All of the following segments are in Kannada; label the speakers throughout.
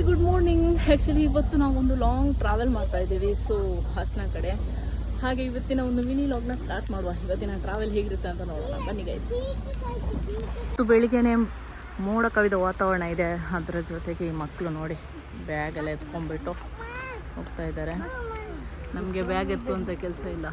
Speaker 1: Hi good morning. ಆ್ಯಕ್ಚುಲಿ ಇವತ್ತು ನಾವು ಒಂದು ಲಾಂಗ್ ಟ್ರಾವೆಲ್ ಮಾಡ್ತಾ ಇದ್ದೀವಿ, ಸೊ ಹಾಸನ ಕಡೆ. ಹಾಗೆ ಇವತ್ತಿನ ಒಂದು ಮಿನಿ ಲಾಗ್ನ ಸ್ಟಾರ್ಟ್ ಮಾಡುವ. ಇವತ್ತಿನ ಟ್ರಾವೆಲ್ ಹೇಗಿರುತ್ತೆ ಅಂತ ನೋಡೋಣ ಬನ್ನಿ ಗೈಸ್. ಇವತ್ತು ಬೆಳಿಗ್ಗೆನೆ ಮೋಡ ಕವಿದ ವಾತಾವರಣ ಇದೆ, ಅದರ ಜೊತೆಗೆ ಈ ಮಕ್ಕಳು ನೋಡಿ ಬ್ಯಾಗೆಲ್ಲ ಎತ್ಕೊಂಡ್ಬಿಟ್ಟು ಹೋಗ್ತಾ ಇದ್ದಾರೆ. ನಮಗೆ ಬ್ಯಾಗ್ ಎತ್ತು ಅಂತ ಕೆಲಸ ಇಲ್ಲ.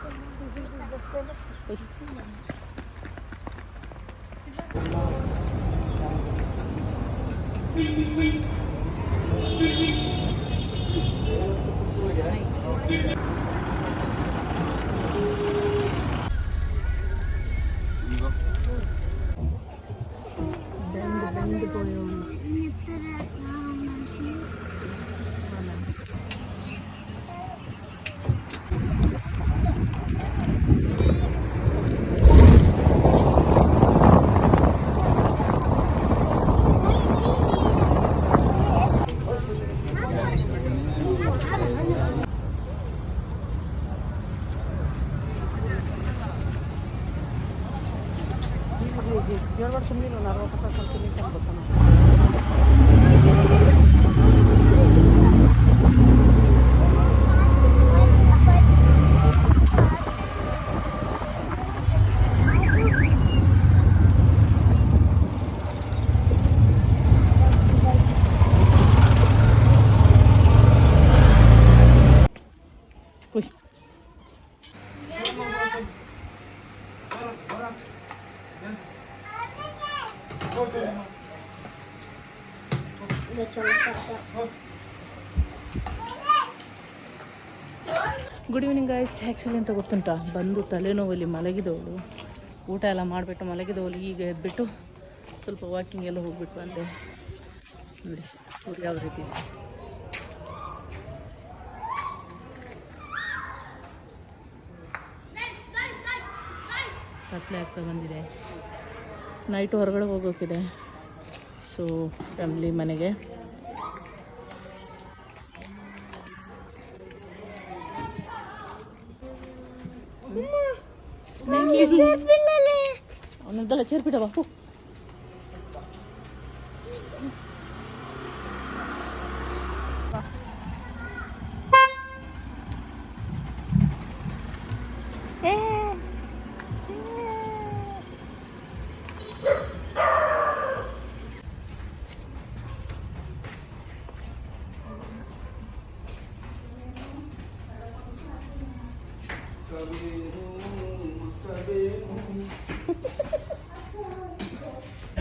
Speaker 1: Good evening guys. ಆ್ಯಕ್ಚುಲಿ ಅಂತ ಗೊತ್ತುಂಟ, ಬಂದು ತಲೆನೋವಲ್ಲಿ ಮಲಗಿದವಳು, ಊಟ ಎಲ್ಲ ಮಾಡಿಬಿಟ್ಟು ಮಲಗಿದವಳು. ಈಗ ಎದ್ಬಿಟ್ಟು ಸ್ವಲ್ಪ ವಾಕಿಂಗ್ ಎಲ್ಲ ಹೋಗ್ಬಿಟ್ಟು ಬಂದೆ. ನೋಡಿ ಸೂರ್ಯ ಯಾವ ರೀತಿ ಕತ್ಲೆ ಆಗ್ತಾ ಬಂದಿದೆ. ನೈಟು ಹೊರಗಡೆ ಹೋಗೋಕ್ಕಿದೆ, ಸೊ ಫ್ಯಾಮಿಲಿ ಮನೆಗೆ. ಅವನದ್ದೆಲ್ಲ ಚೇರ್ಪಿಟ ಬಾಪು.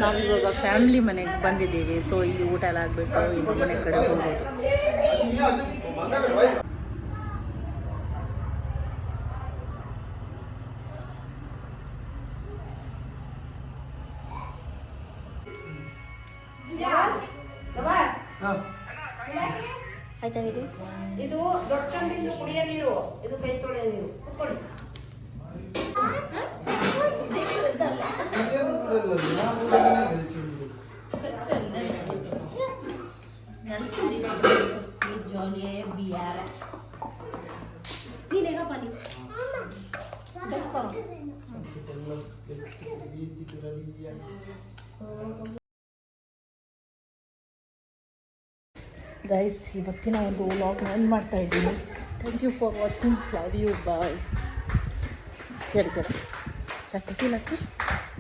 Speaker 1: ನಾವಿವಾಗ ಫ್ಯಾಮಿಲಿ ಮನೆಗೆ ಬಂದಿದ್ದೀವಿ, ಸೊ ಇಲ್ಲಿ ಊಟ ಎಲ್ಲ ಆಗ್ಬಿಟ್ಟು ಇನ್ನು ಮನೆ ಕಡೆ ಹೋಗೋದು.
Speaker 2: ಆಯ್ತಾ ಇದು ದೊಡ್ಡ ಚಂಡಿಂದು ಕುಡಿಯೋ ನೀರು, ಇದು ಕೈ ತೊಳೆಯೋ ನೀರು.
Speaker 1: ಗೈಸ್, ಇವತ್ತಿನ ಒಂದು ವ್ಲಾಗ್ನ ಎಂಡ್ ಮಾಡ್ತಾ ಇದ್ದೀನಿ. Thank you for watching. Love you. Bye. ಕೇಳಿ ಚಟಕಿಲಕ್ಕೆ